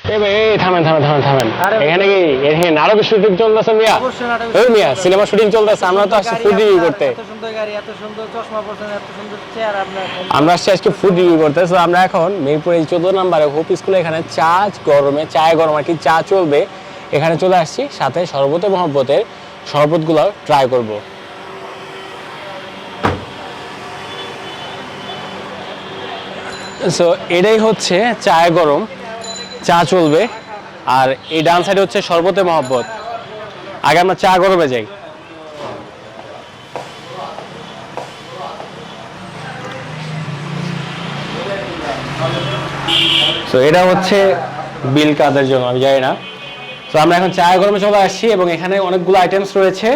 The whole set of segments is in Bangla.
থামেন থামেন থামেন থামেন, এখানে কি এখানে নাটকের শুটিং চলতেছে মিয়া? ওই মিয়া সিনেমা শুটিং চলতেছে, আমরা তো আসছি ফুড রিভিউ করতে। এত সুন্দর গাড়ি, এত সুন্দর চশমা পরছেন, এত সুন্দর চেয়ার আপনার। আমরা আসছি আজকে ফুড রিভিউ করতে। সো আমরা এখন মিরপুরে 14 নম্বরে হোপ স্কুলে এখানে চায় গরম আর কি চা চলবে, এখানে চলে আসছি। সাথে শরবতে মহব্বতের শরবতগুলো ট্রাই করব। সো এটাই হচ্ছে চায় গরম, চা চলবে। আর এই ডান সাইডে হচ্ছে শরবতে মহব্বত। আগে আমরা চা গরমে যাই। তো এটা হচ্ছে বিল কাদের জন্য আমি জানি না। তো আমরা এখন চায় গরমে চলে আসছি এবং এখানে অনেকগুলো আইটেমস রয়েছে।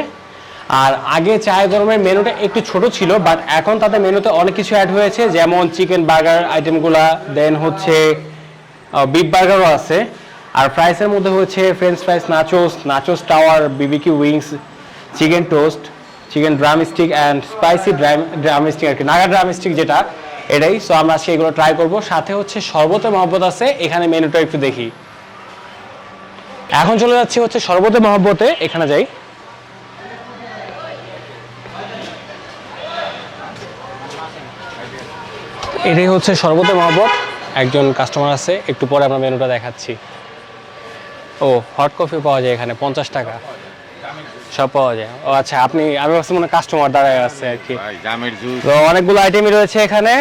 আর আগে চায় গরমের মেনুটা একটু ছোট ছিল, বাট এখন তাদের মেনুতে অনেক কিছু অ্যাড হয়েছে, যেমন চিকেন বার্গার আইটেমগুলা, দেন হচ্ছে বিফ বার্গারও আছে। আর ফ্রাইসের মধ্যে হচ্ছে french fries, nachos tower, BBQ wings, chicken toast, chicken drumstick and spicy drumstick আর কি, নাগা ড্রাম স্টিক যেটা, এটাই। সো আমরা সেগুলো ট্রাই করব। সাথে হচ্ছে শরবতে মহব্বত আছে, এখানে মেনুটা একটু দেখি। এখন চলে যাচ্ছি হচ্ছে শরবতে মহব্বতে, এখানে যাই। এটাই হচ্ছে শরবতে মহব্বত। একজন কাস্টমার আছে, একটু পরে আমরা মেনুটা দেখাচ্ছি। ও হট কফি পাওয়া যায় এখানে 50 টাকা, সব পাওয়া যায়। ও আচ্ছা, আমি ভাবছি মনে কাস্টমার দাঁড়ায় আছে আর কি। তো অনেকগুলো আইটেমই রয়েছে এখানে।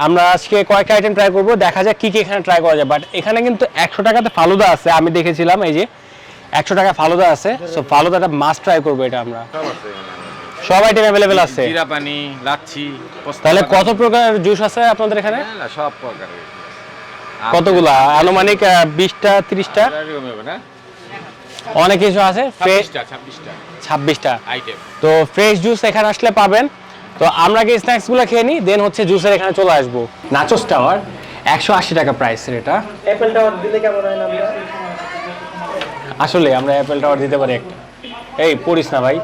আমরা আজকে কয়েকটা আইটেম ট্রাই করব, দেখা যাক কি কি এখানে ট্রাই করা যায়। বাট এখানে কিন্তু 100 টাকাতে ফালুদা আছে, আমি দেখেছিলাম, এই যে 100 টাকা ফালুদা আছে। সো ফালুদাটা মাস্ট ট্রাই করবো এটা আমরা। সব আইটেম অ্যাভেলেবেল আছে, জিরা পানি, লাচ্ছি। তাহলে কত প্রকার জুস আছে আপনাদের এখানে? সব প্রকার। কতগুলা আনুমানিক? 20টা 30টা অনেক কিছু আছে। ফ্রেশ 26টা আইটেম। তো ফ্রেশ জুস এখানে আসলে পাবেন। তো আমরা কি স্ন্যাক্স গুলো খেয়ে নিই, দেন হচ্ছে জুসের এখানে চলে আসবো। নাচোস টাওয়ার 180 টাকা প্রাইসের এটা। অ্যাপেল টাওয়ার দিলে কেমন হয় না? আসলে আমরা অ্যাপেল টাওয়ার দিতে পারি একটা। এই পড়িস না ভাই,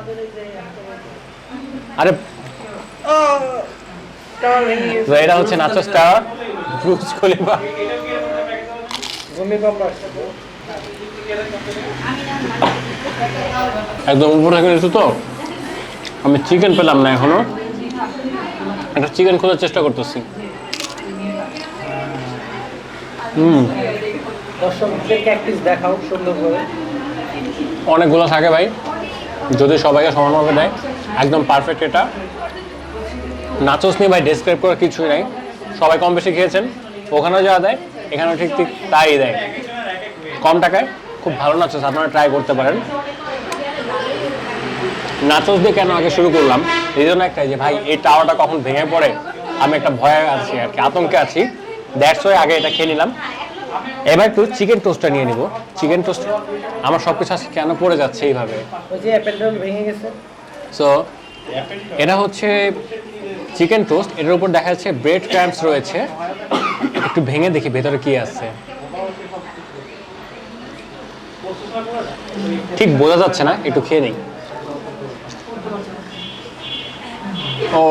আরে। তো এটা হচ্ছে নাচোস টাওয়ার, ব্রুজ খলিফা। একদম উপর থেকে নিচ্ছি তো আমি চিকেন পেলাম না এখনো, একটা চিকেন খোঁজার চেষ্টা করতেছি। দেখাও সুন্দর করে। অনেকগুলো থাকে ভাই, যদি সবাইকে সমানভাবে দেয় একদম পারফেক্ট। এটা নাচোস নিয়ে ভাই ডেসক্রাইব করার কিছুই নাই, সবাই কম বেশি খেয়েছেন। ওখানেও যা দেয় এখানেও ঠিক ঠিক তাই দেয়, কম টাকায় খুব ভালো নাচোস, আপনারা ট্রাই করতে পারেন। নাচোস দিয়ে কেন আগে শুরু করলাম, এই জন্য একটাই যে ভাই এই টাওয়ারটা কখন ভেঙে পড়ে আমি একটা ভয়ে আছি আর কি, আতঙ্কে আছি। দ্যাটস ওয়াই আগে এটা খেয়ে নিলাম। এবার একটু চিকেন টোস্টটা নিয়ে নিব। চিকেন টোস্ট আমার সবকিছু আজকে কেন পড়ে যাচ্ছে এইভাবে। সো এটা হচ্ছে চিকেন টোস্ট, এটার উপর দেখা যাচ্ছে ব্রেড ক্রাম্পস রয়েছে। একটু ভেঙে দেখি ভেতরে কি আছে, ঠিক বোঝা যাচ্ছে না, একটু খেয়ে নিই। ও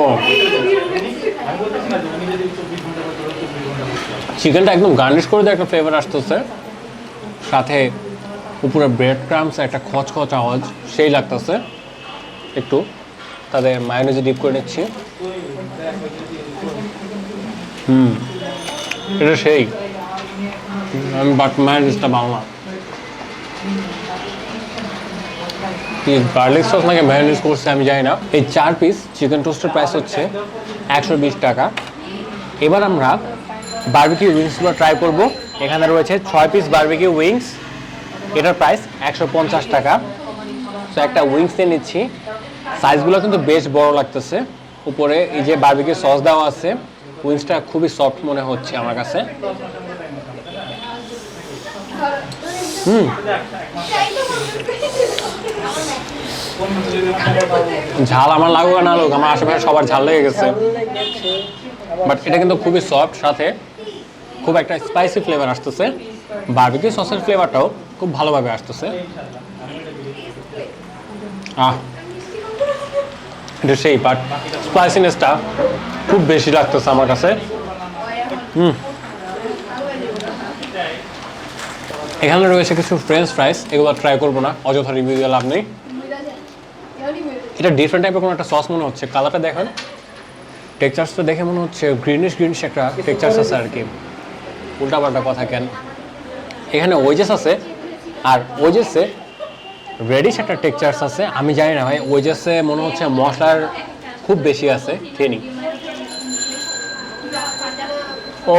চিকেনটা একদম গার্নিশ করে দেয়, একটা ফ্লেভার আসতেছে, সাথে উপরে ব্রেড ক্রাম্পস একটা খচখচ আওয়াজ সেই লাগতেছে। একটু তাদের মায়োনেজে ডিপ করে নিচ্ছি। এটা সেই, আমি বাট মায়োনেজটা ভালো না। গার্লিক সস নাকি মায়োনেজ করছে আমি জানি না। এই 4 পিস চিকেন টোস্টের প্রাইস হচ্ছে 120 টাকা। এবার আমরা বারবিকিউ উইংসগুলো ট্রাই করব। এখানে রয়েছে 6 পিস বারবিকিউ উইংস, এটার প্রাইস 150 টাকা। তো একটা উইংস নিয়ে নিচ্ছি, সাইজগুলো কিন্তু বেশ বড় লাগতেছে। উপরে এই যে বারবিকিউ সস দেওয়া আছে, উইংসটা খুবই সফট মনে হচ্ছে আমার কাছে। ঝাল আমার লাগুক আর না লাগুক, আমার আশেপাশে সবার ঝাল লেগে গেছে, বাট এটা কিন্তু খুবই সফট, সাথে খুব একটা স্পাইসি ফ্লেভার আসতেছে। বারবিকিউ সসের ফ্লেভারটাও খুব ভালোভাবে আসতেছে। এটা সেই, বাট স্পাইসিনেসটা খুব বেশি লাগতেছে আমার কাছে। এখানে রয়েছে কিছু ফ্রেঞ্চ ফ্রাইস, এগুলো ট্রাই করবো না, অযথা রিভিউ দিয়ে লাভ নেই। এটা ডিফারেন্ট টাইপের কোনো একটা সস মনে হচ্ছে, কালারটা দেখেন, টেক্সচারটা দেখে মনে হচ্ছে গ্রিনিশ গ্রিনিশ একটা টেক্সচার আছে আর কি। উল্টাপাল্টা কথা কেন। এখানে ওয়েজেস আছে, আর ওয়েজেসে রেডিশ একটা টেক্সচার্স আছে, আমি জানি না ভাই, ওয়েজেসে মনে হচ্ছে মশলার খুব বেশি আছে, খেয়ে নিই। ও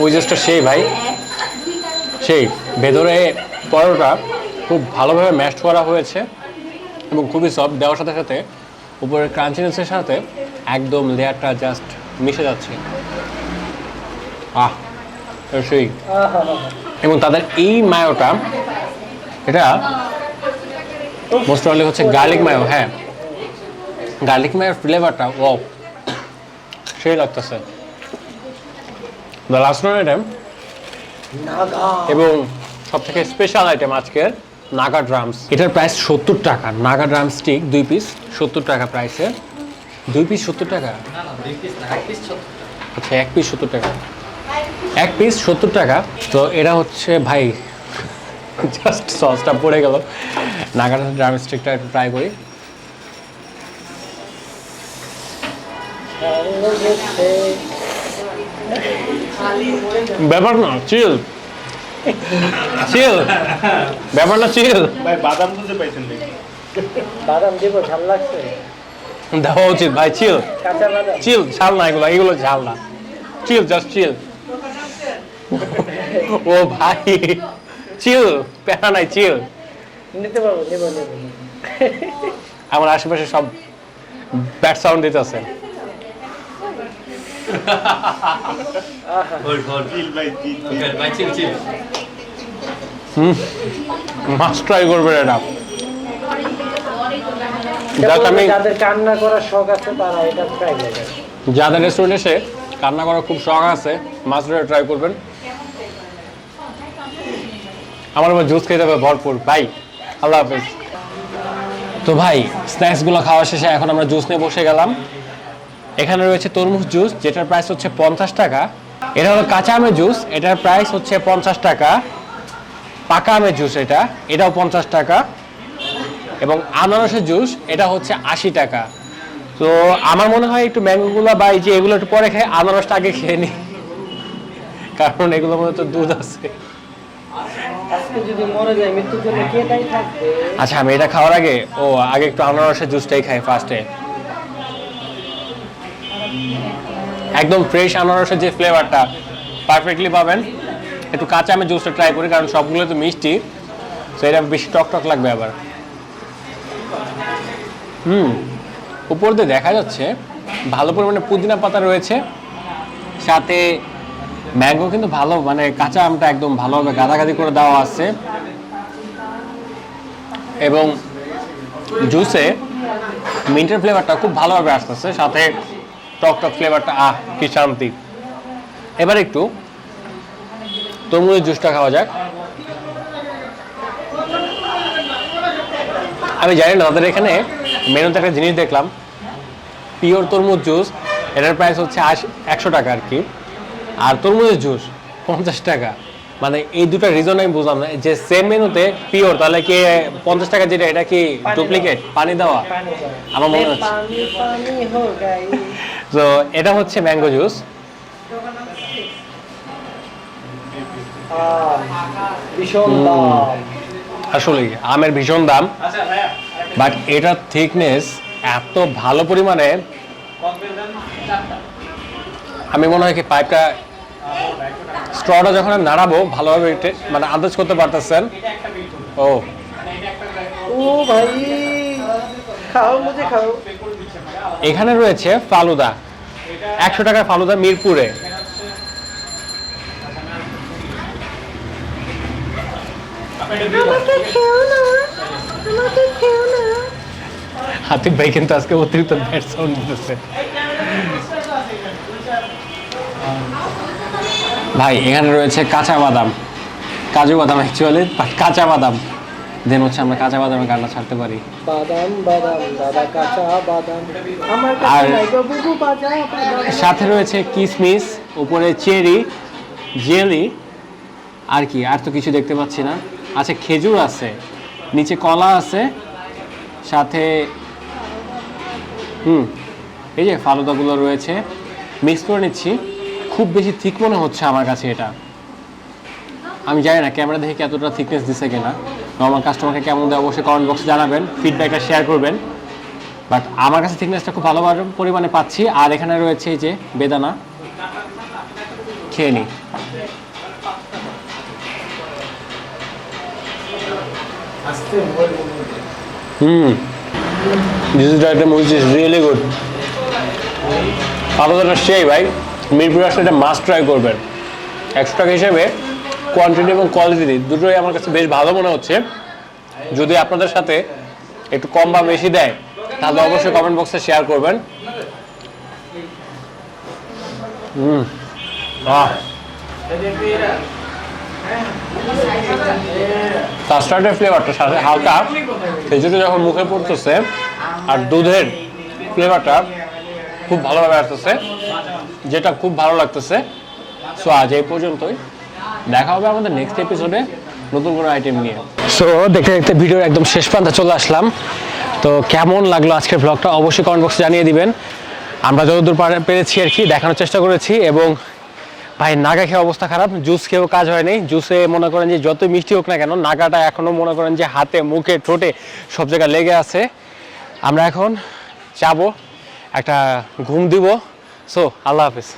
ওয়েজেসটা সেই ভাই, সেই ভেতরে পরোটা খুব ভালোভাবে ম্যাশড করা হয়েছে এবং খুবই সফট, দেওয়ার সাথে সাথে উপরের ক্রাঞ্চিনেসের সাথে একদম লেয়ারটা জাস্ট মিশে যাচ্ছে। সেই এবং তাদের এই মায়োটা, এটা মোস্ট প্রবাবলি হচ্ছে গার্লিক মায়ো। হ্যাঁ, গার্লিক মায়োর ফ্লেভারটা ও সেই লাগতেছে। দ্য লাস্ট আইটেম এবং সব থেকে স্পেশাল আইটেম আজকের নাগা ড্রামস। এটার প্রাইস 70 টাকা। নাগা ড্রাম স্টিক 2 পিস 70 টাকা প্রাইসে। 2 পিস 70 টাকা? আচ্ছা, 1 পিস 70 টাকা। 1 পিস 70 টাকা। তো এটা হচ্ছে ভাই জাস্ট সসটা পড়ে গেল। নাগা ড্রাম স্টিকটা একটু ট্রাই করি। ব্যাপার না, চিল চিল, ব্যাপার না, চিল। ভাই বাদাম বুঝে পাইছেন নাকি? বাদাম দিব, ঝাল লাগছে। দেওয়া উচিত ভাই, চিল কাঁচা বাদাম। চিল, ঝাল না এগুলো, এগুলো ঝাল না, চিল, জাস্ট চিল। ও ভাই চিল, প্যারা নাই, চিল। নিতে পারবো, নেব নেব। আমার আশেপাশে সব ব্যাড সাউন্ড দিতেছে। মাস্ট ট্রাই করবেন এটা। আমি যাদের কান্না করার শখ আছে তারা এটা ট্রাই করবে। যাদের রেস্টুরেন্টে এসে কান্না করার খুব শখ আছে, মাস্ট ট্রাই করবেন। আমার আবার জুস খেতে হবে ভরপুর ভাই। আল্লাহ হাফেজ। তো ভাই স্ন্যাক্সগুলো খাওয়া শেষে এখন আমরা জুস নিয়ে বসে গেলাম। এখানে রয়েছে তরমুজ জুস, যেটার প্রাইস হচ্ছে 50 টাকা। এটা হলো কাঁচা আমের জুস, এটার প্রাইস হচ্ছে 50 টাকা। পাকা আমের জুস এটাও 50 টাকা। এবং আনারসের জুস এটা হচ্ছে 80 টাকা। তো আমার মনে হয় একটু ম্যাঙ্গোগুলো বা এই যে এগুলো একটু পরে খাই, আনারসটা আগে খেয়ে নিই, কারণ এগুলোর মধ্যে তো দুধ আছে। আজকে যদি মরে যায় মৃত্যুর জন্য কে দায়ী থাকবে? আচ্ছা, আমি এটা খাওয়ার আগে আগে একটু আনারসের জুসটাই খাই ফার্স্টে। একদম ফ্রেশ আনারসের যে ফ্লেভারটা পারফেক্টলি পাবেন। একটু কাঁচা আমের জুসটা ট্রাই করি, কারণ সবগুলো তো মিষ্টি, তো এটা বেশি টক টক লাগবে আবার। উপর দিয়ে দেখা যাচ্ছে ভালো পরিমাণে পুদিনা পাতা রয়েছে, সাথে ম্যাঙ্গো কিন্তু ভালো, মানে কাঁচা আমটা একদম ভালোভাবে গাদাগাদি করে দেওয়া আছে। এবং জুসে মিন্টের ফ্লেভারটা খুব ভালোভাবে আসতেছে, সাথে টক টক ফ্লেভারটা, কি শান্তি। এবার একটু তরমুজের জুসটা খাওয়া যাক। আমি জানি না, তাদের এখানে মেনুতে একটা জিনিস দেখলাম, পিওর তরমুজ জুস, এটার প্রাইস হচ্ছে 100 টাকা আর কি, আর তরমুজের জুস 50 টাকা। মানে এই দুটো রিজন আমি বুঝলাম না, যে সেম মেনুতে পিওর, তাহলে কি 50 টাকা যেটা, এটা কি ডুপ্লিকেট পানি দেওয়া? আমার মনে হচ্ছে। তো এটা হচ্ছে ম্যাঙ্গো জুস। ভীষণ দাম, আসলে আমের ভীষণ দাম, বাট এটার থিকনেস এত ভালো পরিমাণে, আমি মনে হয় কি পাইপটা, স্ট্রটা যখন আমি নাড়াবো ভালোভাবে মানে আন্দাজ করতে পারতেছেন। ও ভাই খাও, মুঝে খাও। এখানে রয়েছে ফালুদা, 100 টাকার ফালুদা মিরপুরে। হাতিফ ভাই কিন্তু আজকে অতিরিক্ত ব্যাড সাউন্ড দিতেছে। ভাই এখানে রয়েছে কাঁচা বাদাম, কাজু বাদাম অ্যাকচুয়ালি, বাট কাঁচা বাদাম। দেন হচ্ছে আমরা কাঁচা বাদামের গানটা ছাড়তে পারি। বাদাম বাদাম দাদা কাঁচা বাদাম, আমার আর কাছে নাই গো বুবু বাজা বাদাম। সাথে রয়েছে কিশমিশ, উপরে চেরি, জেলি আর কি, আর তো কিছু দেখতে পাচ্ছি না। আচ্ছা, খেজুর আছে, নিচে কলা আছে, সাথে এই যে ফালুদাগুলো রয়েছে। মিক্স করে নিচ্ছি। খুব বেশি থিক মনে হচ্ছে আমার কাছে এটা। আমি জানি না ক্যামেরা দেখে কতটা থিকনেস দিছে কিনা। নর্মাল কাস্টমারকে কেমন দেয় অবশ্যই কমেন্ট বক্সে জানাবেন, ফিডব্যাকটা শেয়ার করবেন। বাট আমার কাছে থিকনেসটা খুব ভালো পরিমাণে পাচ্ছি। আর এখানে রয়েছে এই যে বেদানা, খেয়ে নিই। This is item which is really good. ফালুদাটা সেই ভাই, মিরপুর আসলে এটা মাস্ট ট্রাই করবেন। 100 টাকা হিসেবে কোয়ান্টিটি এবং কোয়ালিটি দুটোই আমার কাছে বেশ ভালো মনে হচ্ছে। যদি আপনাদের সাথে একটু কম বা বেশি দেয় তাহলে অবশ্যই কমেন্ট বক্সে শেয়ার করবেন। কাস্টার্ডের ফ্লেভারটা সাথে হালকা খেজুরে যখন মুখে পড়তেছে আর দুধের ফ্লেভারটা খুব ভালোভাবে আসতেছে, যেটা খুব ভালো লাগতেছে। সো আজ এই পর্যন্তই, দেখা হবে আমাদের নেক্সট এপিসোডে নতুন কোনো আইটেম নিয়ে। সো দেখতে দেখতে ভিডিওর একদম শেষ প্রান্তে চলে আসলাম। তো কেমন লাগলো আজকের ব্লগটা অবশ্যই কমেন্ট বক্সে জানিয়ে দিবেন। আমরা যতদূর পেরেছি আর কি দেখানোর চেষ্টা করেছি। এবং ভাই নাগা খেয়ে অবস্থা খারাপ, জুস খেয়েও কাজ হয়নি। জুসে মনে করেন যে যত মিষ্টি হোক না কেন, নাগাটা এখনও মনে করেন যে হাতে মুখে ঠোঁটে সব জায়গায় লেগে আছে। আমরা এখন যাবো, একটা ঘুম দিব। সো আল্লাহ হাফিজ।